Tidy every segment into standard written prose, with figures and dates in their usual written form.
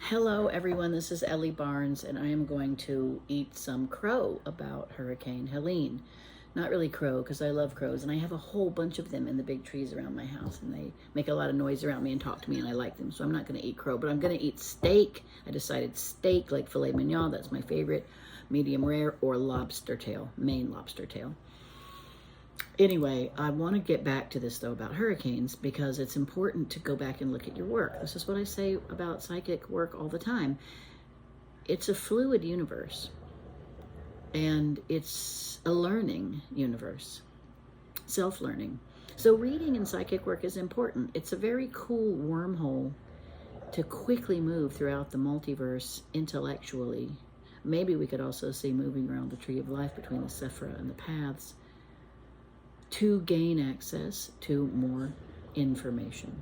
Hello, everyone. This is Ellie Barnes, and I am going to eat some crow about Hurricane Helene. Not really crow, because I love crows, and I have a whole bunch of them in the big trees around my house, and they make a lot of noise around me and talk to me, and I like them, so I'm not going to eat crow, but I'm going to eat steak. I decided steak, like filet mignon, that's my favorite, medium rare, or lobster tail, Maine lobster tail. Anyway, I want to get back to this, though, about hurricanes, because it's important to go back and look at your work. This is what I say about psychic work all the time. It's a fluid universe, and it's a learning universe, self-learning. So reading in psychic work is important. It's a very cool wormhole to quickly move throughout the multiverse intellectually. Maybe we could also see moving around the tree of life between the Sephira and the paths, to gain access to more information.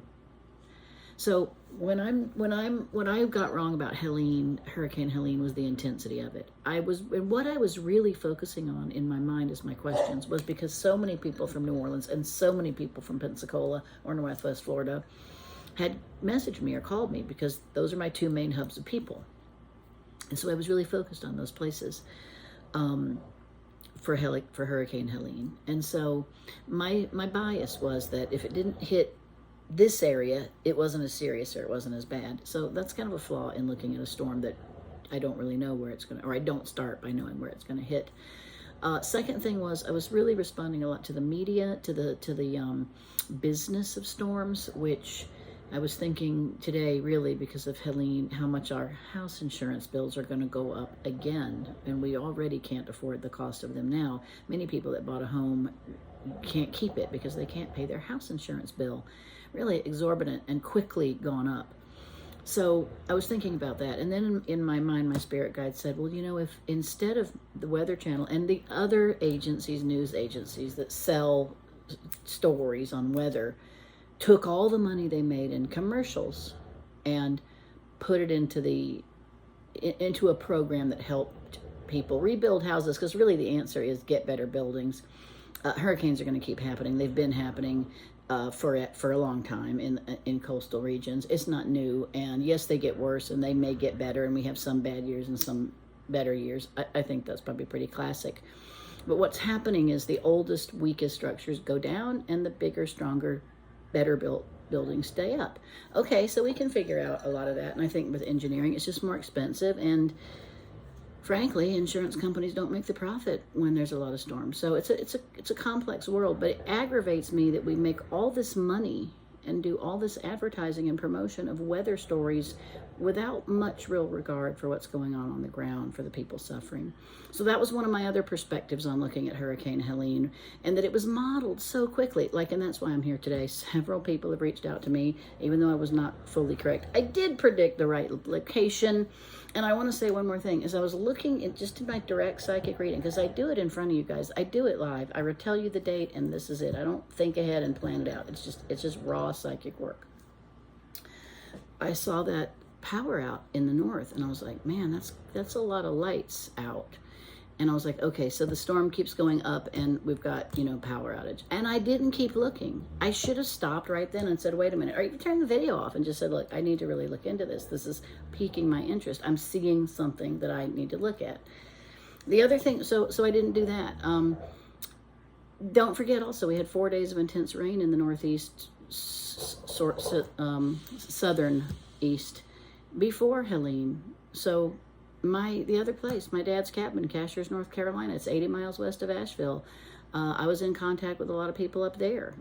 So what I got wrong about Hurricane Helene was the intensity of it. What I was really focusing on in my mind as my questions was because so many people from New Orleans and so many people from Pensacola or Northwest Florida had messaged me or called me, because those are my two main hubs of people. And so I was really focused on those places. For Hurricane Helene. And so my bias was that if it didn't hit this area, it wasn't as serious or it wasn't as bad. So that's kind of a flaw in looking at a storm, that I don't really know where it's going to, or I don't start by knowing where it's going to hit. Second thing was, I was really responding a lot to the media, to the business of storms, which I was thinking today, really, because of Helene, how much our house insurance bills are going to go up again, and we already can't afford the cost of them now. Many people that bought a home can't keep it because they can't pay their house insurance bill. Really exorbitant and quickly gone up. So I was thinking about that, and then in my mind, my spirit guide said, well, you know, if instead of the Weather Channel and the other agencies, news agencies that sell stories on weather, took all the money they made in commercials and put it into a program that helped people rebuild houses, because really the answer is get better buildings. Hurricanes are going to keep happening. They've been happening for a long time in coastal regions. It's not new, and yes, they get worse and they may get better, and we have some bad years and some better years. I think that's probably pretty classic. But what's happening is the oldest, weakest structures go down, and the bigger, stronger, better built buildings stay up. Okay, so we can figure out a lot of that, and I think with engineering it's just more expensive, and frankly insurance companies don't make the profit when there's a lot of storms. So it's a complex world, but it aggravates me that we make all this money and do all this advertising and promotion of weather stories without much real regard for what's going on the ground for the people suffering. So that was one of my other perspectives on looking at Hurricane Helene, and that it was modeled so quickly. And that's why I'm here today. Several people have reached out to me, even though I was not fully correct. I did predict the right location. And I want to say one more thing. As I was looking at just in my direct psychic reading, because I do it in front of you guys, I do it live. I tell you the date, and this is it. I don't think ahead and plan it out. It's just raw psychic work. I saw that power out in the north, and I was like, man, that's a lot of lights out. And I was like, okay, so the storm keeps going up, and we've got, power outage. And I didn't keep looking. I should have stopped right then and said, wait a minute, or even turned the video off and just said, look, I need to really look into this. This is piquing my interest. I'm seeing something that I need to look at. The other thing, so I didn't do that. Don't forget also, we had 4 days of intense rain in the northeast, southern east before Helene. So the other place, my dad's cabin, Cashiers, North Carolina, it's 80 miles west of Asheville. I was in contact with a lot of people up there,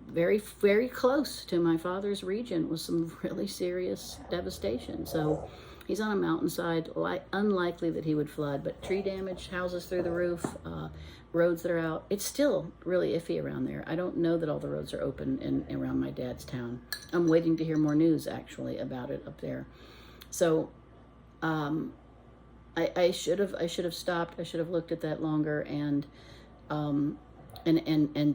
very, very close to my father's region, with some really serious devastation. So he's on a mountainside, unlikely that he would flood, but tree damage, houses through the roof, roads that are out. It's still really iffy around there. I don't know that all the roads are open around my dad's town. I'm waiting to hear more news, actually, about it up there. So I should have stopped. I should have looked at that longer and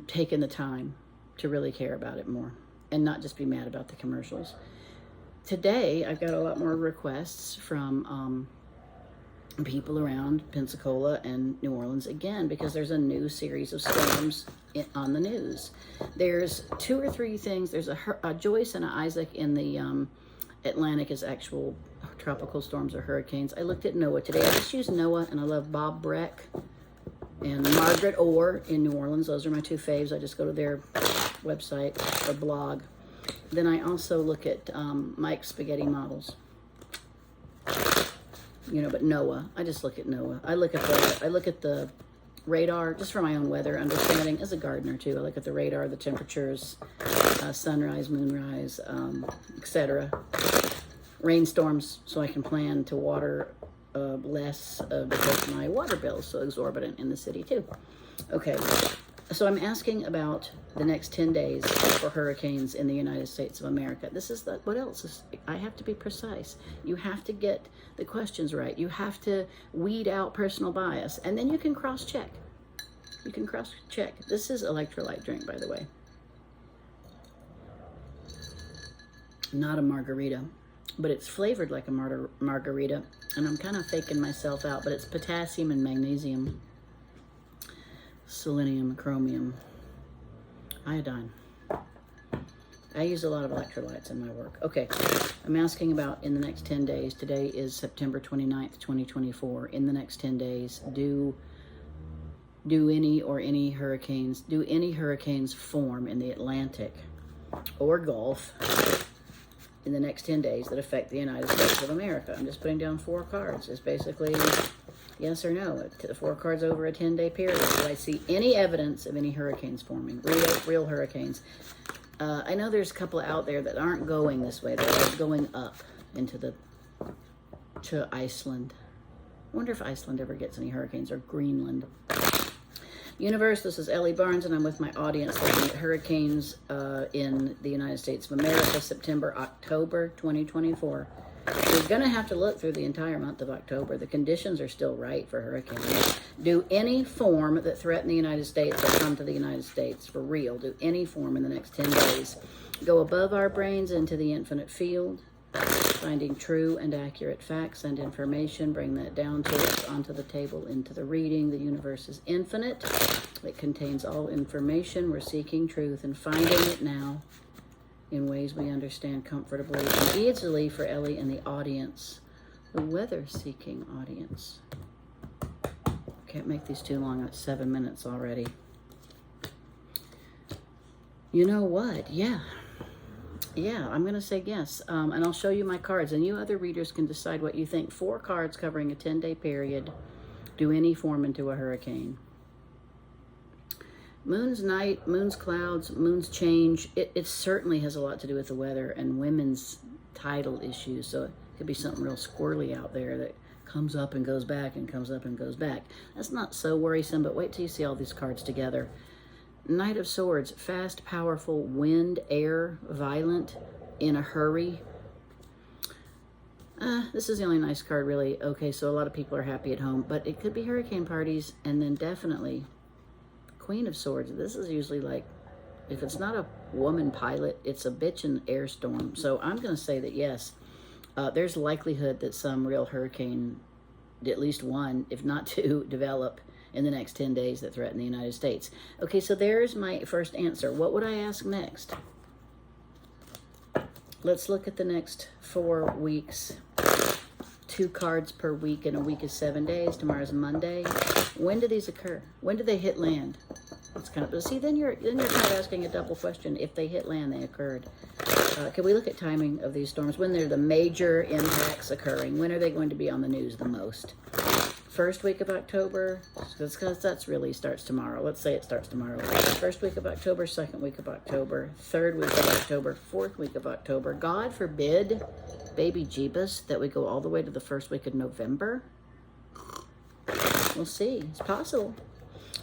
taken the time to really care about it more, and not just be mad about the commercials. Today, I've got a lot more requests from people around Pensacola and New Orleans again, because there's a new series of storms on the news. There's 2 or 3 things. There's a Joyce and an Isaac in the Atlantic is actual tropical storms or hurricanes. I looked at NOAA today. I just used NOAA, and I love Bob Breck and Margaret Orr in New Orleans. Those are my two faves. I just go to their website or blog. Then I also look at Mike Spaghetti Models. You know, but NOAA. I just look at NOAA. I look at the radar just for my own weather understanding as a gardener too. I look at the radar, the temperatures, sunrise, moonrise, etc. Rainstorms, so I can plan to water less because my water bill is so exorbitant in the city too. Okay, so I'm asking about the next 10 days for hurricanes in the United States of America. This is what else? I have to be precise. You have to get the questions right. You have to weed out personal bias, and then you can cross-check. You can cross-check. This is electrolyte drink, by the way. Not a margarita, but it's flavored like a margarita, and I'm kind of faking myself out, but it's potassium and magnesium, selenium, chromium, iodine. I use a lot of electrolytes in my work. Okay, I'm asking about in the next 10 days. Today is September 29th, 2024. In the next 10 days, do any hurricanes form in the Atlantic or Gulf in the next 10 days that affect the United States of America? I'm just putting down 4 cards. It's basically yes or no. 4 cards over a 10-day period. Do I see any evidence of any hurricanes forming? Real hurricanes. I know there's a couple out there that aren't going this way. They're going up to Iceland. I wonder if Iceland ever gets any hurricanes, or Greenland. Universe, this is Ellie Barnes, and I'm with my audience looking at hurricanes in the United States of America, September, October 2024. You're going to have to look through the entire month of October. The conditions are still right for hurricanes. Do any form that threaten the United States or come to the United States for real. Do any form in the next 10 days. Go above our brains into the infinite field, finding true and accurate facts and information. Bring that down to us, onto the table, into the reading. The universe is infinite. It contains all information. We're seeking truth and finding it now in ways we understand comfortably and easily for Ellie and the audience, the weather-seeking audience. Can't make these too long. It's 7 minutes already. You know what? Yeah, I'm going to say yes. And I'll show you my cards, and you other readers can decide what you think. 4 cards covering a 10-day period. Do any form into a hurricane? Moon's night, moon's clouds, moon's change. It certainly has a lot to do with the weather and women's tidal issues. So it could be something real squirrely out there that comes up and goes back and comes up and goes back. That's not so worrisome, but wait till you see all these cards together. Knight of Swords, fast, powerful, wind, air, violent, in a hurry. This is the only nice card, really. Okay, so a lot of people are happy at home, but it could be hurricane parties, and then definitely Queen of Swords. This is usually like, if it's not a woman pilot, it's a bitch in air storm. So I'm going to say that yes, there's likelihood that some real hurricane, at least one, if not 2, develop in the next 10 days that threaten the United States. Okay, so there's my first answer. What would I ask next? Let's look at the next 4 weeks. 2 cards per week, and a week is 7 days. Tomorrow's Monday. When do these occur? When do they hit land? It's kind of, see, then you're kind of asking a double question. If they hit land, they occurred. Can we look at timing of these storms? When are the major impacts occurring? When are they going to be on the news the most? First week of October, because that really starts tomorrow. Let's say it starts tomorrow. First week of October, second week of October, third week of October, fourth week of October. God forbid, baby Jeebus, that we go all the way to the first week of November. We'll see. It's possible.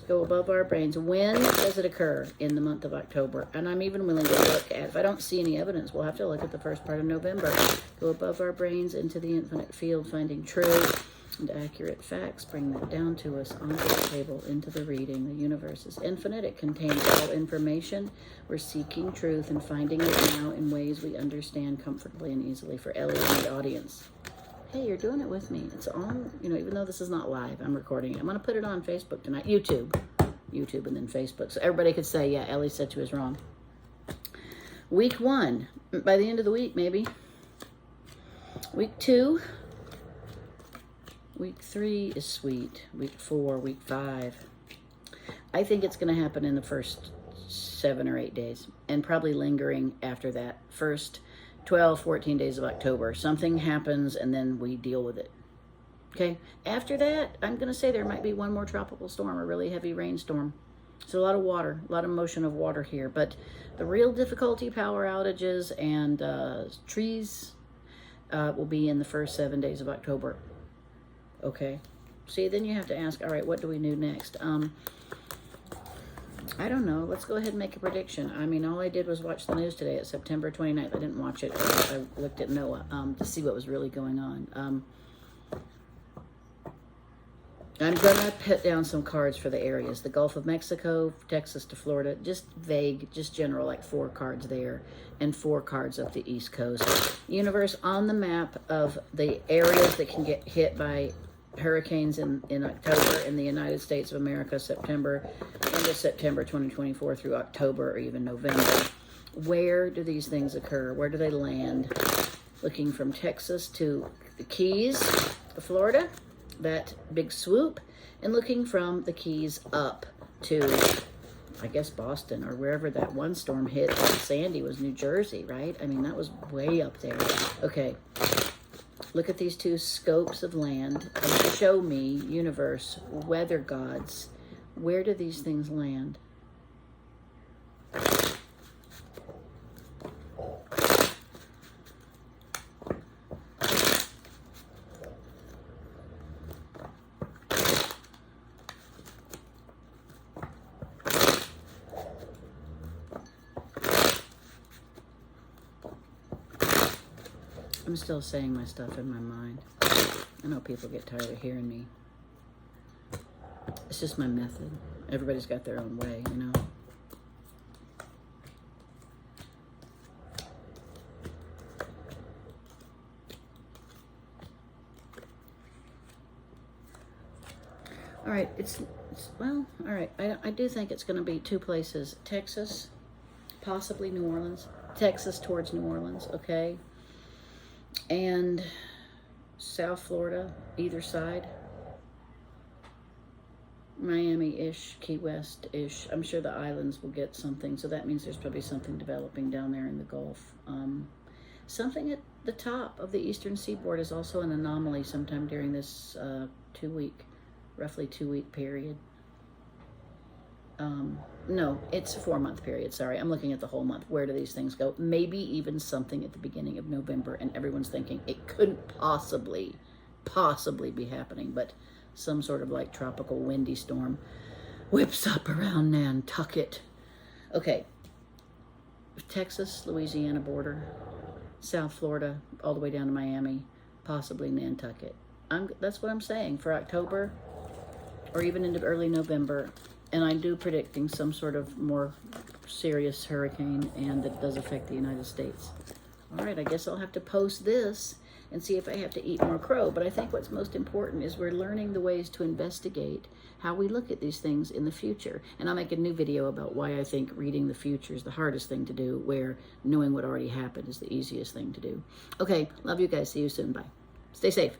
Go above our brains. When does it occur? In the month of October. And I'm even willing to look at, if I don't see any evidence, we'll have to look at the first part of November. Go above our brains into the infinite field, finding true and accurate facts. Bring that down to us, onto the table, into the reading. The universe is infinite. It contains all information. We're seeking truth and finding it now in ways we understand comfortably and easily for Ellie and the audience. Hey, you're doing it with me. It's on, even though this is not live, I'm recording it. I'm going to put it on Facebook tonight. YouTube, and then Facebook. So everybody could say, yeah, Ellie said she was wrong. Week 1, by the end of the week, maybe. Week 2. Week 3 is sweet. Week 4, week 5. I think it's going to happen in the first 7 or 8 days, and probably lingering after that. First 12, 14 days of October. Something happens, and then we deal with it. Okay? After that, I'm going to say there might be one more tropical storm, a really heavy rainstorm. So a lot of water, a lot of motion of water here. But the real difficulty, power outages and trees, will be in the first 7 days of October. Okay? See, then you have to ask, all right, what do we do next? I don't know. Let's go ahead and make a prediction. I mean, all I did was watch the news today at September 29th. I didn't watch it. I looked at NOAA to see what was really going on. I'm going to put down some cards for the areas. The Gulf of Mexico, Texas to Florida. Just vague, just general, like 4 cards there. And 4 cards up the East Coast. Universe, on the map of the areas that can get hit by hurricanes in October in the United States of America, September, end of September 2024 through October or even November. Where do these things occur? Where do they land? Looking from Texas to the Keys, to Florida, that big swoop, and looking from the Keys up to, I guess, Boston, or wherever that one storm hit. Sandy was New Jersey, right? I mean, that was way up there. Okay. Look at these 2 scopes of land and show me, universe, weather gods, where do these things land? I'm still saying my stuff in my mind. I know people get tired of hearing me. It's just my method. Everybody's got their own way, you know. All right, well, all right. I do think it's going to be 2 places. Texas, possibly New Orleans. Texas towards New Orleans, okay? And South Florida, either side. Miami-ish, Key West-ish. I'm sure the islands will get something, so that means there's probably something developing down there in the Gulf. Something at the top of the eastern seaboard is also an anomaly sometime during this roughly 2-week period. No, it's a 4-month period. Sorry, I'm looking at the whole month. Where do these things go? Maybe even something at the beginning of November, and everyone's thinking it couldn't possibly be happening, but some sort of like tropical windy storm whips up around Nantucket. Okay, Texas, Louisiana border, South Florida, all the way down to Miami, possibly Nantucket. That's what I'm saying for October or even into early November. And I do predicting some sort of more serious hurricane, and that does affect the United States. All right, I guess I'll have to post this and see if I have to eat more crow. But I think what's most important is we're learning the ways to investigate how we look at these things in the future. And I'll make a new video about why I think reading the future is the hardest thing to do, where knowing what already happened is the easiest thing to do. Okay, love you guys. See you soon. Bye. Stay safe.